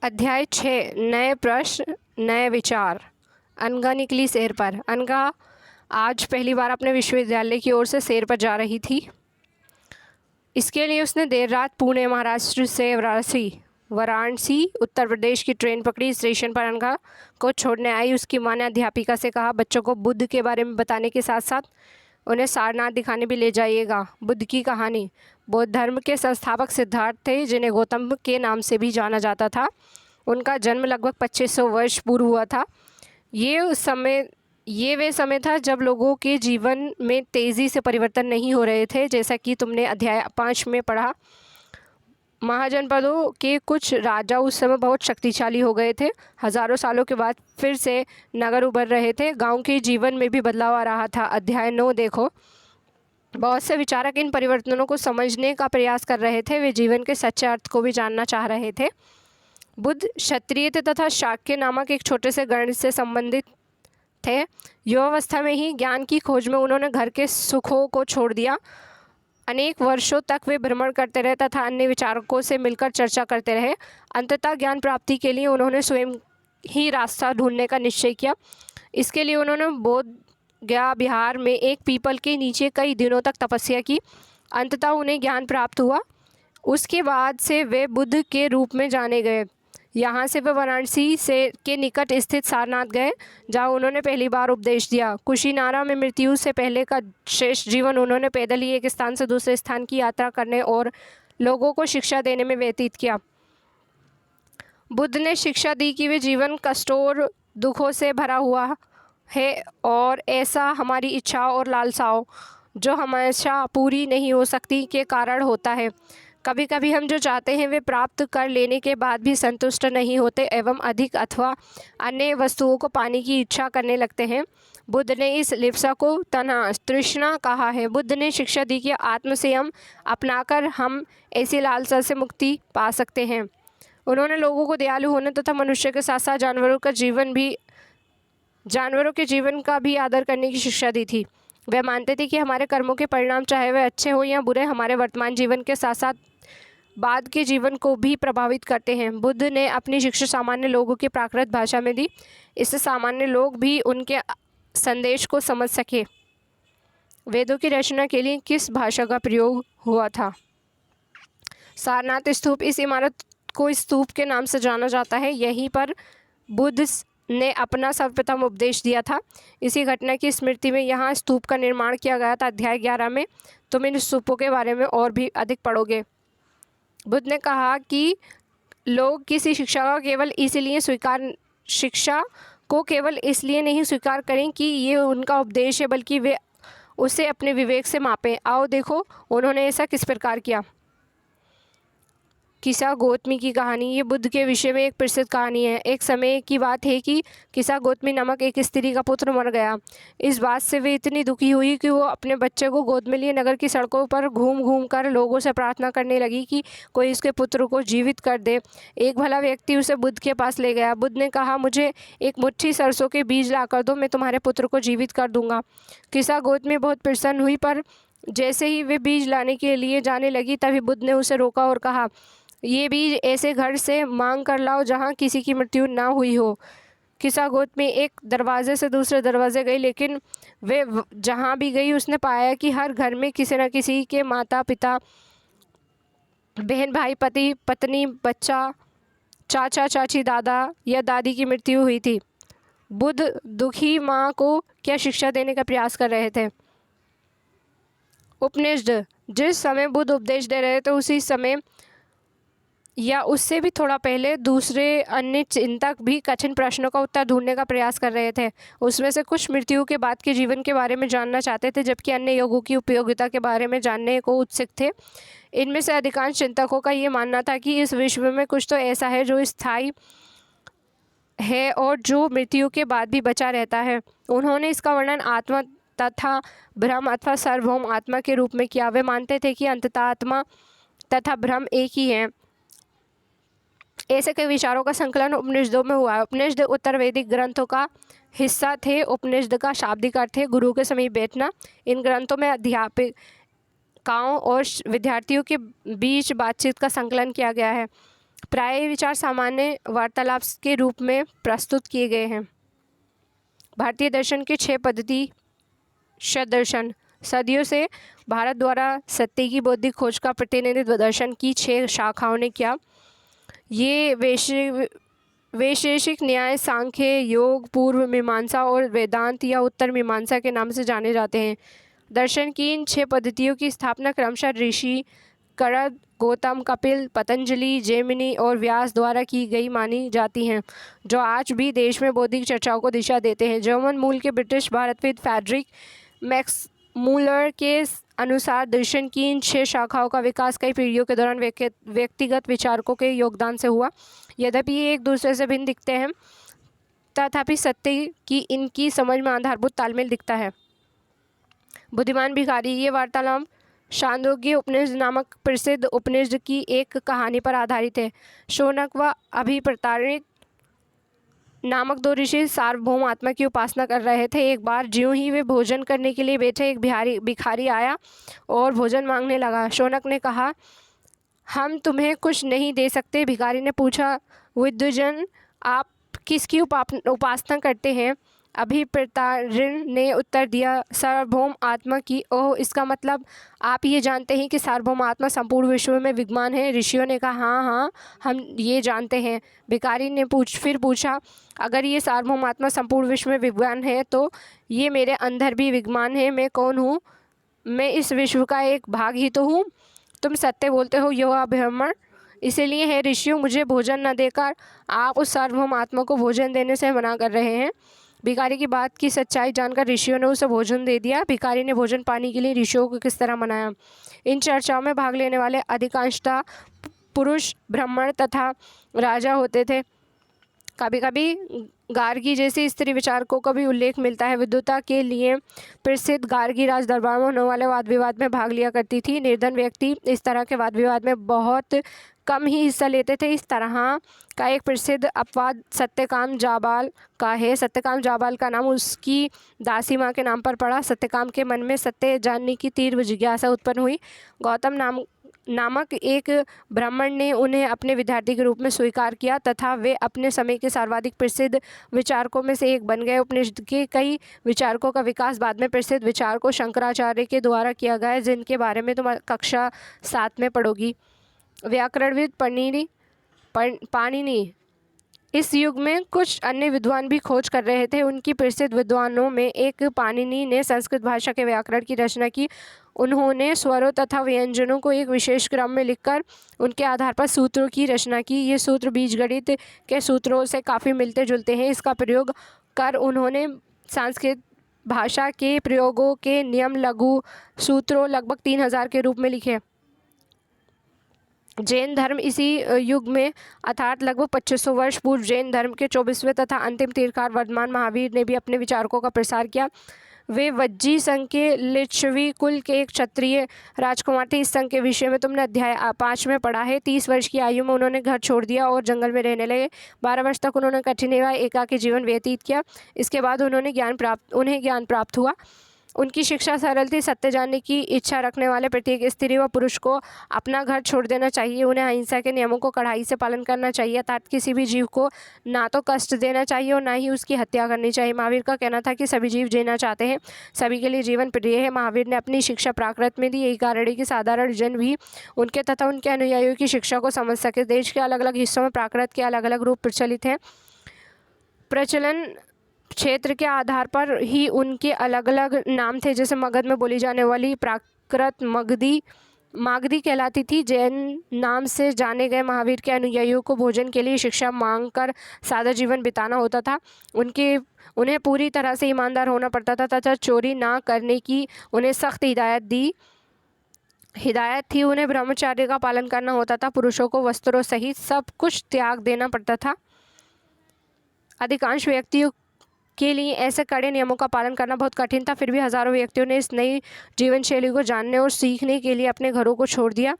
अध्याय 6 नए प्रश्न नए विचार। अनघा निकली सैर पर। अनघा आज पहली बार अपने विश्वविद्यालय की ओर से सैर पर जा रही थी। इसके लिए उसने देर रात पुणे महाराष्ट्र से वाराणसी उत्तर प्रदेश की ट्रेन पकड़ी। स्टेशन पर अनघा को छोड़ने आई उसकी माँ ने अध्यापिका से कहा, बच्चों को बुद्ध के बारे में बताने के साथ साथ उन्हें सारनाथ दिखाने भी ले जाइएगा। बुद्ध की कहानी। बौद्ध धर्म के संस्थापक सिद्धार्थ थे, जिन्हें गौतम के नाम से भी जाना जाता था। उनका जन्म लगभग 2500 वर्ष पूर्व हुआ था। ये वे समय था जब लोगों के जीवन में तेज़ी से परिवर्तन नहीं हो रहे थे। जैसा कि तुमने अध्याय 5 में पढ़ा, महाजनपदों के कुछ राजा उस समय बहुत शक्तिशाली हो गए थे। हजारों सालों के बाद फिर से नगर उभर रहे थे। गांव के जीवन में भी बदलाव आ रहा था। अध्याय 9 देखो। बहुत से विचारक इन परिवर्तनों को समझने का प्रयास कर रहे थे। वे जीवन के सच्चे अर्थ को भी जानना चाह रहे थे। बुद्ध क्षत्रिय थे तथा शाक्य नामक एक छोटे से गण से संबंधित थे। युवावस्था में ही ज्ञान की खोज में उन्होंने घर के सुखों को छोड़ दिया। अनेक वर्षों तक वे भ्रमण करते रहे तथा अन्य विचारकों से मिलकर चर्चा करते रहे। अंततः ज्ञान प्राप्ति के लिए उन्होंने स्वयं ही रास्ता ढूंढने का निश्चय किया। इसके लिए उन्होंने बोध गया बिहार में एक पीपल के नीचे कई दिनों तक तपस्या की। अंततः उन्हें ज्ञान प्राप्त हुआ। उसके बाद से वे बुद्ध के रूप में जाने गए। यहाँ से वे वाराणसी से के निकट स्थित सारनाथ गए, जहाँ उन्होंने पहली बार उपदेश दिया। कुशीनारा में मृत्यु से पहले का शेष जीवन उन्होंने पैदल ही एक स्थान से दूसरे स्थान की यात्रा करने और लोगों को शिक्षा देने में व्यतीत किया। बुद्ध ने शिक्षा दी कि वे जीवन कष्टों और दुखों से भरा हुआ है और ऐसा हमारी इच्छाओं और लालसाओं, जो हमेशा पूरी नहीं हो सकती, के कारण होता है। कभी कभी हम जो चाहते हैं वे प्राप्त कर लेने के बाद भी संतुष्ट नहीं होते एवं अधिक अथवा अन्य वस्तुओं को पाने की इच्छा करने लगते हैं। बुद्ध ने इस लिप्सा को तन्हा तृष्णा कहा है। बुद्ध ने शिक्षा दी कि आत्मसंयम अपनाकर हम ऐसी लालसा से मुक्ति पा सकते हैं। उन्होंने लोगों को दयालु होने तथा मनुष्य के साथ साथ जानवरों के जीवन का भी आदर करने की शिक्षा दी थी। वे मानते थे कि हमारे कर्मों के परिणाम, चाहे वे अच्छे हो या बुरे, हमारे वर्तमान जीवन के साथ साथ बाद के जीवन को भी प्रभावित करते हैं। बुद्ध ने अपनी शिक्षा सामान्य लोगों की प्राकृत भाषा में दी। इससे सामान्य लोग भी उनके संदेश को समझ सके। वेदों की रचना के लिए किस भाषा का प्रयोग हुआ था? सारनाथ स्तूप। इस इमारत को स्तूप के नाम से जाना जाता है। यहीं पर बुद्ध ने अपना सर्वप्रथम उपदेश दिया था। इसी घटना की स्मृति में यहाँ स्तूप का निर्माण किया गया था। अध्याय 11 में तुम इन स्तूपों के बारे में और भी अधिक पढ़ोगे। बुद्ध ने कहा कि लोग किसी शिक्षा को केवल इसलिए नहीं स्वीकार करें कि ये उनका उपदेश है, बल्कि वे उसे अपने विवेक से मापें। आओ देखो उन्होंने ऐसा किस प्रकार किया। किसा गौतमी की कहानी। ये बुद्ध के विषय में एक प्रसिद्ध कहानी है। एक समय की बात है कि किसा गौतमी नामक एक स्त्री का पुत्र मर गया। इस बात से वे इतनी दुखी हुई कि वो अपने बच्चे को गोद में लिए नगर की सड़कों पर घूम घूम कर लोगों से प्रार्थना करने लगी कि कोई उसके पुत्र को जीवित कर दे। एक भला व्यक्ति उसे बुद्ध के पास ले गया। बुद्ध ने कहा, मुझे एक मुट्ठी सरसों के बीज ला कर दो, मैं तुम्हारे पुत्र को जीवित कर दूंगा। किसा गौतमी बहुत प्रसन्न हुई, पर जैसे ही वे बीज लाने के लिए जाने लगी तभी बुद्ध ने उसे रोका और कहा, ये बीज ऐसे घर से मांग कर लाओ जहाँ किसी की मृत्यु ना हुई हो। किसा गौतमी एक दरवाजे से दूसरे दरवाजे गई, लेकिन वे जहाँ भी गई उसने पाया कि हर घर में किसी न किसी के माता पिता, बहन भाई, पति पत्नी, बच्चा, चाचा चाची, दादा या दादी की मृत्यु हुई थी। बुद्ध दुखी माँ को क्या शिक्षा देने का प्रयास कर रहे थे? उपनिषद। जिस समय बुद्ध उपदेश दे रहे थे उसी समय या उससे भी थोड़ा पहले दूसरे अन्य चिंतक भी कठिन प्रश्नों का उत्तर ढूंढने का प्रयास कर रहे थे। उसमें से कुछ मृत्यु के बाद के जीवन के बारे में जानना चाहते थे, जबकि अन्य योगों की उपयोगिता के बारे में जानने को उत्सुक थे। इनमें से अधिकांश चिंतकों का ये मानना था कि इस विश्व में कुछ तो ऐसा है जो स्थायी है और जो मृत्यु के बाद भी बचा रहता है। उन्होंने इसका वर्णन आत्मा तथा ब्रह्म अथवा सार्वभौम आत्मा के रूप में किया। वे मानते थे कि अंततः आत्मा तथा ब्रह्म एक ही है। ऐसे कई विचारों का संकलन उपनिषदों में हुआ है। उपनिषद उत्तर वैदिक ग्रंथों का हिस्सा थे। उपनिषद का शाब्दिक अर्थ है गुरु के समीप बैठना। इन ग्रंथों में अध्यापकों और विद्यार्थियों के बीच बातचीत का संकलन किया गया है। प्राय ये विचार सामान्य वार्तालाप के रूप में प्रस्तुत किए गए हैं। भारतीय दर्शन के 6 पद्धति दर्शन। सदियों से भारत द्वारा सत्य की बौद्धिक खोज का प्रतिनिधित्व दर्शन की 6 शाखाओं ने किया। ये वैशेषिक न्याय, सांख्य, योग, पूर्व मीमांसा और वेदांत या उत्तर मीमांसा के नाम से जाने जाते हैं। दर्शन की इन 6 पद्धतियों की स्थापना क्रमशः ऋषि करद, गौतम, कपिल, पतंजलि, जैमिनी और व्यास द्वारा की गई मानी जाती हैं, जो आज भी देश में बौद्धिक चर्चाओं को दिशा देते हैं। जर्मन मूल के ब्रिटिश भारतविद फ्रेडरिक मैक्स मूलर के अनुसार दर्शन की इन 6 शाखाओं का विकास कई पीढ़ियों के दौरान व्यक्तिगत विचारकों के योगदान से हुआ। यद्यपि ये एक दूसरे से भिन्न दिखते हैं, तथापि सत्य की इनकी समझ में आधारभूत तालमेल दिखता है। बुद्धिमान भिखारी। ये वार्तालाप छांदोग्य उपनिषद नामक प्रसिद्ध उपनिषद की एक कहानी पर आधारित है। शौनक व अभिप्रतारित नामक 2 ऋषि सार्वभौम आत्मा की उपासना कर रहे थे। एक बार ज्यों ही वे भोजन करने के लिए बैठे, एक भिखारी आया और भोजन मांगने लगा। शौनक ने कहा, हम तुम्हें कुछ नहीं दे सकते। भिखारी ने पूछा, विद्वजन, आप किसकी उपासना करते हैं? अभिप्रतारिण ने उत्तर दिया, सार्वभौम आत्मा की। ओह, इसका मतलब आप ये जानते हैं कि सार्वभौम आत्मा संपूर्ण विश्व में विद्यमान है? ऋषियों ने कहा, हाँ हाँ, हम ये जानते हैं। भिखारी ने फिर पूछा, अगर ये सार्वभौम आत्मा संपूर्ण विश्व में विद्यमान है तो ये मेरे अंदर भी विद्यमान है। मैं कौन हूँ? मैं इस विश्व का एक भाग ही तो हूँ। तुम सत्य बोलते हो, यह ब्राह्मण। इसीलिए है ऋषियों, मुझे भोजन न देकर आप उस सार्वभौम आत्मा को भोजन देने से मना कर रहे हैं। भिखारी की बात की सच्चाई जानकर ऋषियों ने उसे भोजन दे दिया। भिखारी ने भोजन पाने के लिए ऋषियों को किस तरह मनाया? इन चर्चाओं में भाग लेने वाले अधिकांशतः पुरुष, ब्राह्मण तथा राजा होते थे। कभी कभी गार्गी जैसी स्त्री विचारकों का भी उल्लेख मिलता है। विद्वता के लिए प्रसिद्ध गार्गी राज दरबार में होने वाले वाद विवाद में भाग लिया करती थी। निर्धन व्यक्ति इस तरह के वाद विवाद में बहुत कम ही हिस्सा लेते थे। इस तरह का एक प्रसिद्ध अपवाद सत्यकाम जाबाल का है। सत्यकाम जाबाल का नाम उसकी दासी माँ के नाम पर पड़ा। सत्यकाम के मन में सत्य जानने की तीव्र जिज्ञासा उत्पन्न हुई। गौतम नामक एक ब्राह्मण ने उन्हें अपने विद्यार्थी के रूप में स्वीकार किया तथा वे अपने समय के सर्वाधिक प्रसिद्ध विचारकों में से एक बन गए। उपनिषद के कई विचारकों का विकास बाद में प्रसिद्ध विचारकों शंकराचार्य के द्वारा किया गया, जिनके बारे में तुम कक्षा 7 में पढ़ोगी। व्याकरणविद पाणिनि। इस युग में कुछ अन्य विद्वान भी खोज कर रहे थे। उनकी प्रसिद्ध विद्वानों में एक पाणिनि ने संस्कृत भाषा के व्याकरण की रचना की। उन्होंने स्वरों तथा व्यंजनों को एक विशेष क्रम में लिखकर उनके आधार पर सूत्रों की रचना की। ये सूत्र बीजगणित के सूत्रों से काफ़ी मिलते जुलते हैं। इसका प्रयोग कर उन्होंने संस्कृत भाषा के प्रयोगों के नियम लघु सूत्रों लगभग 3000 के रूप में लिखे। जैन धर्म इसी युग में अर्थात लगभग 2500 वर्ष पूर्व जैन धर्म के 24वें तथा अंतिम तीर्थंकर वर्धमान महावीर ने भी अपने विचारकों का प्रसार किया। वे वज्जी संघ के लिच्छवी कुल के एक क्षत्रिय राजकुमार थे। इस संघ के विषय में तुमने अध्याय 5 में पढ़ा है। 30 वर्ष की आयु में उन्होंने घर छोड़ दिया और जंगल में रहने लगे। 12 वर्ष तक उन्होंने कठिन एवं एकाकी जीवन व्यतीत किया। इसके बाद उन्हें ज्ञान प्राप्त हुआ। उनकी शिक्षा सरल थी। सत्य जानने की इच्छा रखने वाले प्रत्येक स्त्री व पुरुष को अपना घर छोड़ देना चाहिए। उन्हें अहिंसा के नियमों को कड़ाई से पालन करना चाहिए, अर्थात किसी भी जीव को ना तो कष्ट देना चाहिए और ना ही उसकी हत्या करनी चाहिए। महावीर का कहना था कि सभी जीव जीना चाहते हैं, सभी के लिए जीवन प्रिय है। महावीर ने अपनी शिक्षा प्राकृत में दी। यही कारण है कि साधारण जन भी उनके तथा उनके अनुयायियों की शिक्षा को समझ सके। देश के अलग अलग हिस्सों में प्राकृत के अलग अलग रूप प्रचलित हैं। प्रचलन क्षेत्र के आधार पर ही उनके अलग अलग नाम थे। जैसे मगध में बोली जाने वाली प्राकृत मागधी कहलाती थी। जैन नाम से जाने गए महावीर के अनुयायियों को भोजन के लिए शिक्षा मांगकर सादा जीवन बिताना होता था। उन्हें पूरी तरह से ईमानदार होना पड़ता था तथा चोरी ना करने की उन्हें सख्त हिदायत थी। उन्हें ब्रह्मचर्य का पालन करना होता था। पुरुषों को वस्त्रों सहित सब कुछ त्याग देना पड़ता था। अधिकांश व्यक्तियों के लिए ऐसे कड़े नियमों का पालन करना बहुत कठिन था। फिर भी हजारों व्यक्तियों ने इस नई जीवन शैली को जानने और सीखने के लिए अपने घरों को छोड़ दिया।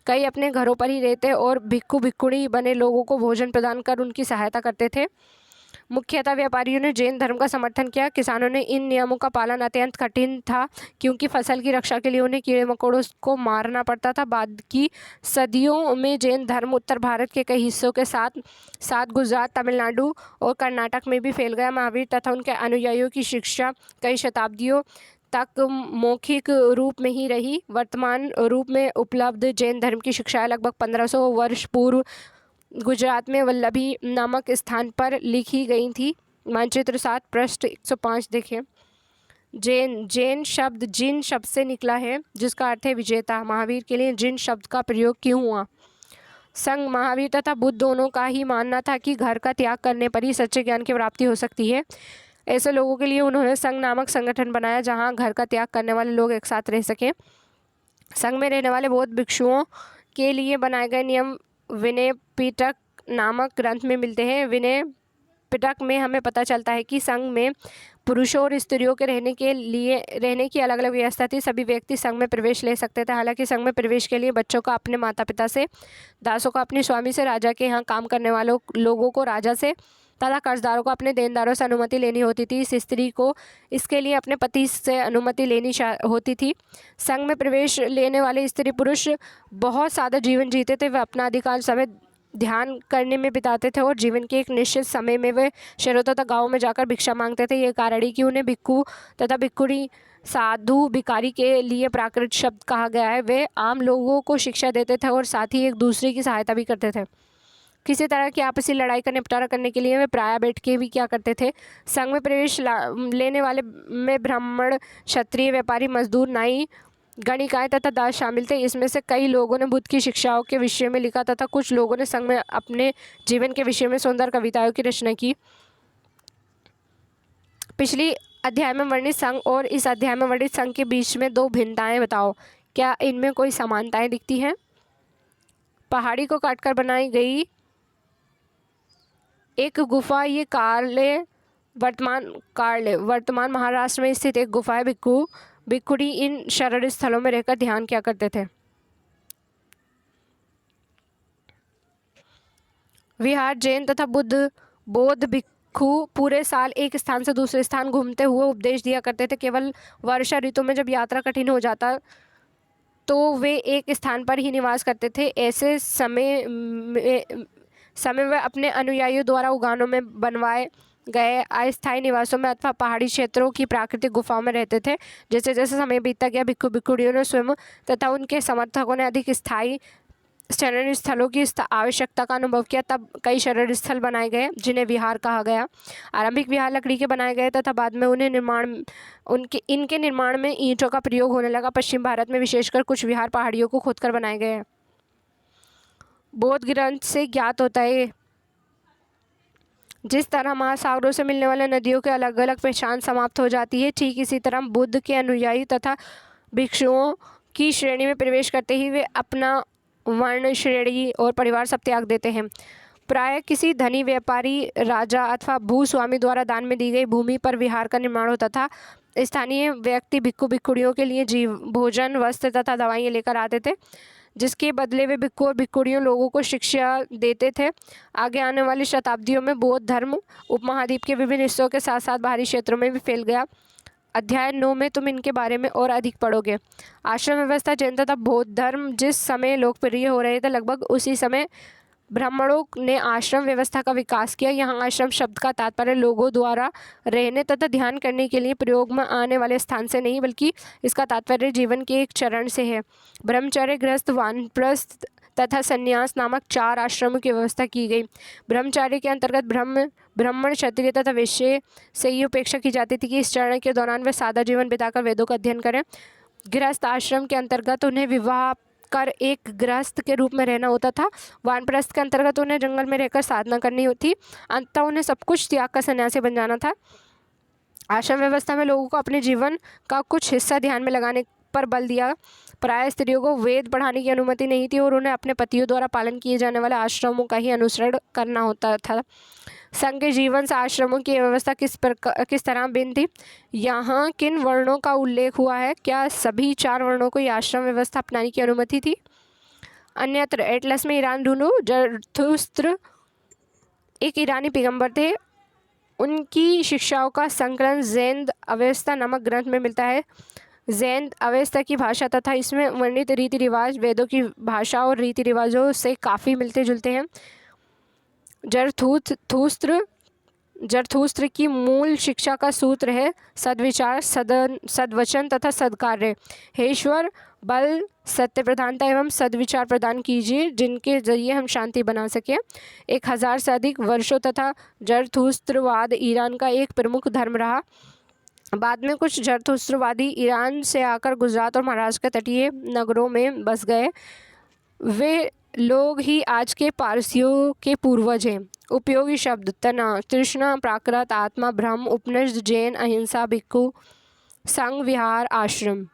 कई अपने घरों पर ही रहते और भिक्खुणी बने लोगों को भोजन प्रदान कर उनकी सहायता करते थे। मुख्यतः व्यापारियों ने जैन धर्म का समर्थन किया। किसानों ने इन नियमों का पालन अत्यंत कठिन था, क्योंकि फसल की रक्षा के लिए उन्हें कीड़े मकोड़ों को मारना पड़ता था। बाद की सदियों में जैन धर्म उत्तर भारत के कई हिस्सों के साथ साथ गुजरात, तमिलनाडु और कर्नाटक में भी फैल गया। महावीर तथा उनके अनुयायियों की शिक्षा कई शताब्दियों तक मौखिक रूप में ही रही। वर्तमान रूप में उपलब्ध जैन धर्म की शिक्षाएं लगभग 1500 वर्ष पूर्व गुजरात में वल्लभी नामक स्थान पर लिखी गई थी। मानचित्र 7 पृष्ठ 105 देखें। जैन शब्द जिन शब्द से निकला है, जिसका अर्थ है विजेता। महावीर के लिए जिन शब्द का प्रयोग क्यों हुआ? संघ महावीर तथा बुद्ध दोनों का ही मानना था कि घर का त्याग करने पर ही सच्चे ज्ञान की प्राप्ति हो सकती है। ऐसे लोगों के लिए उन्होंने संघ नामक संगठन बनाया, जहां घर का त्याग करने वाले लोग एक साथ रह सकें। संघ में रहने वाले बौद्ध भिक्षुओं के लिए बनाए गए नियम विनय पिटक नामक ग्रंथ में मिलते हैं। विनय पिटक में हमें पता चलता है कि संघ में पुरुषों और स्त्रियों के रहने की अलग अलग व्यवस्था थी। सभी व्यक्ति संघ में प्रवेश ले सकते थे। हालांकि संघ में प्रवेश के लिए बच्चों का अपने माता पिता से, दासों का अपने स्वामी से, राजा के यहाँ काम करने वालों लोगों को राजा से तथा कर्जदारों को अपने देनदारों से अनुमति लेनी होती थी। इस स्त्री को इसके लिए अपने पति से अनुमति लेनी होती थी। संघ में प्रवेश लेने वाले स्त्री पुरुष बहुत सादा जीवन जीते थे। वे अपना अधिकांश समय ध्यान करने में बिताते थे और जीवन के एक निश्चित समय में वे शहरों तथा गाँव में जाकर भिक्षा मांगते थे। ये कारण है कि उन्हें भिक्खु तथा भिक्खुणी, साधु, भिखारी के लिए प्राकृत शब्द कहा गया है। वे आम लोगों को शिक्षा देते थे और साथ ही एक दूसरे की सहायता भी करते थे। किसी तरह की आपसी लड़ाई का निपटारा करने के लिए वे प्राय बैठ के भी क्या करते थे? संघ में प्रवेश लेने वाले में ब्राह्मण, क्षत्रिय, व्यापारी, मजदूर, नाई, गणिकाएं तथा दास शामिल थे। इसमें से कई लोगों ने बुद्ध की शिक्षाओं के विषय में लिखा तथा कुछ लोगों ने संघ में अपने जीवन के विषय में सुंदर कविताओं की रचना की। पिछली अध्याय में वर्णित संघ और इस अध्याय में वर्णित संघ के बीच में दो भिन्नताएं बताओ। क्या इनमें कोई समानताएं दिखती हैं? पहाड़ी को काटकर बनाई गई एक गुफा, ये वर्तमान महाराष्ट्र में स्थित एक गुफा है। भिक्खुड़ी इन शरण स्थलों में रहकर ध्यान क्या करते थे? विहार जैन तथा बौद्ध भिक्खु पूरे साल एक स्थान से दूसरे स्थान घूमते हुए उपदेश दिया करते थे। केवल वर्षा ऋतु में जब यात्रा कठिन हो जाता तो वे एक स्थान पर ही निवास करते थे। ऐसे समय वे अपने अनुयायियों द्वारा उगानों में बनवाए गए अस्थायी निवासों में अथवा पहाड़ी क्षेत्रों की प्राकृतिक गुफाओं में रहते थे। जैसे जैसे समय बीतता गया, भिक्खु भिक्खुड़ियों ने स्वयं तथा उनके समर्थकों ने अधिक स्थायी शरण स्थलों की आवश्यकता का अनुभव किया। तब कई शरण स्थल बनाए गए जिन्हें विहार कहा गया। आरंभिक विहार लकड़ी के बनाए गए तथा बाद में इनके निर्माण में ईंटों का प्रयोग होने लगा। पश्चिम भारत में विशेषकर कुछ विहार पहाड़ियों को खोदकर बनाए गए हैं। बौद्ध ग्रंथ से ज्ञात होता है जिस तरह महासागरों से मिलने वाले नदियों के अलग अलग पहचान समाप्त हो जाती है, ठीक इसी तरह बुद्ध के अनुयायी तथा भिक्षुओं की श्रेणी में प्रवेश करते ही वे अपना वर्ण, श्रेणी और परिवार सब त्याग देते हैं। प्राय किसी धनी व्यापारी, राजा अथवा भूस्वामी द्वारा दान में दी गई भूमि पर विहार का निर्माण होता था। स्थानीय व्यक्ति भिक्खु भिक्खुड़ियों के लिए भोजन, वस्त्र तथा दवाइयाँ लेकर आते थे, जिसके बदले वे भिक्खु और भिक्खुड़ियों लोगों को शिक्षा देते थे। आगे आने वाली शताब्दियों में बौद्ध धर्म उपमहाद्वीप के विभिन्न हिस्सों के साथ साथ बाहरी क्षेत्रों में भी फैल गया। अध्याय 9 में तुम इनके बारे में और अधिक पढ़ोगे। आश्रम व्यवस्था जैन तथा बौद्ध धर्म जिस समय लोकप्रिय हो रहे थे, लगभग उसी समय ब्राह्मणों ने आश्रम व्यवस्था का विकास किया। यहाँ आश्रम शब्द का तात्पर्य लोगों द्वारा रहने तथा ध्यान करने के लिए प्रयोग में आने वाले स्थान से नहीं, बल्कि इसका तात्पर्य जीवन के एक चरण से है। ब्रह्मचर्य, गृहस्थ, वानप्रस्थ तथा संन्यास नामक 4 आश्रमों की व्यवस्था की गई। ब्रह्मचर्य के अंतर्गत ब्राह्मण, क्षत्रिय तथा वैश्य से ये उपेक्षा की जाती थी कि इस चरण के दौरान वे सादा जीवन बिताकर वेदों का अध्ययन करें। गृहस्थ आश्रम के अंतर्गत उन्हें विवाह कर एक गृहस्थ के रूप में रहना होता था। वानप्रस्थ के अंतर्गत उन्हें जंगल में रहकर साधना करनी होती। अंततः उन्हें सब कुछ त्याग कर सन्यासी बन जाना था। आश्रम व्यवस्था में लोगों को अपने जीवन का कुछ हिस्सा ध्यान में लगाने पर बल दिया। प्राय स्त्रियों को वेद पढ़ाने की अनुमति नहीं थी और उन्हें अपने पतियों द्वारा पालन किए जाने वाले आश्रमों का ही अनुसरण करना होता था। संघ के जीवन से आश्रमों की व्यवस्था किस तरह भिन्न थी? यहाँ किन वर्णों का उल्लेख हुआ है? क्या सभी 4 वर्णों को यह आश्रम व्यवस्था अपनाने की अनुमति थी? अन्यत्र एटलस में ईरान ढूंढो। जरथुस्त्र एक ईरानी पैगंबर थे। उनकी शिक्षाओं का संकलन ज़ैन अवेस्ता नामक ग्रंथ में मिलता है। ज़ैन अवेस्ता की भाषा तथा इसमें वर्णित रीति रिवाज वेदों की भाषा और रीति रिवाजों से काफ़ी मिलते जुलते हैं। जरथुस्त्र की मूल शिक्षा का सूत्र है सद्विचार, सद्वचन तथा सद्कार्य। हे ईश्वर, बल, सत्य प्रधानता एवं सद्विचार प्रदान कीजिए जिनके जरिए हम शांति बना सकें। 1000 से अधिक वर्षों तथा जरथुस्त्रवाद ईरान का एक प्रमुख धर्म रहा। बाद में कुछ जरथुस्त्रवादी ईरान से आकर गुजरात और महाराष्ट्र के तटीय नगरों में बस गए। वे लोग ही आज के पारसियों के पूर्वज हैं। उपयोगी शब्द: तना, तृष्णा, प्राकृत, आत्मा, ब्रह्म, उपनिषद, जैन, अहिंसा, भिक्षु, संघ, विहार, आश्रम।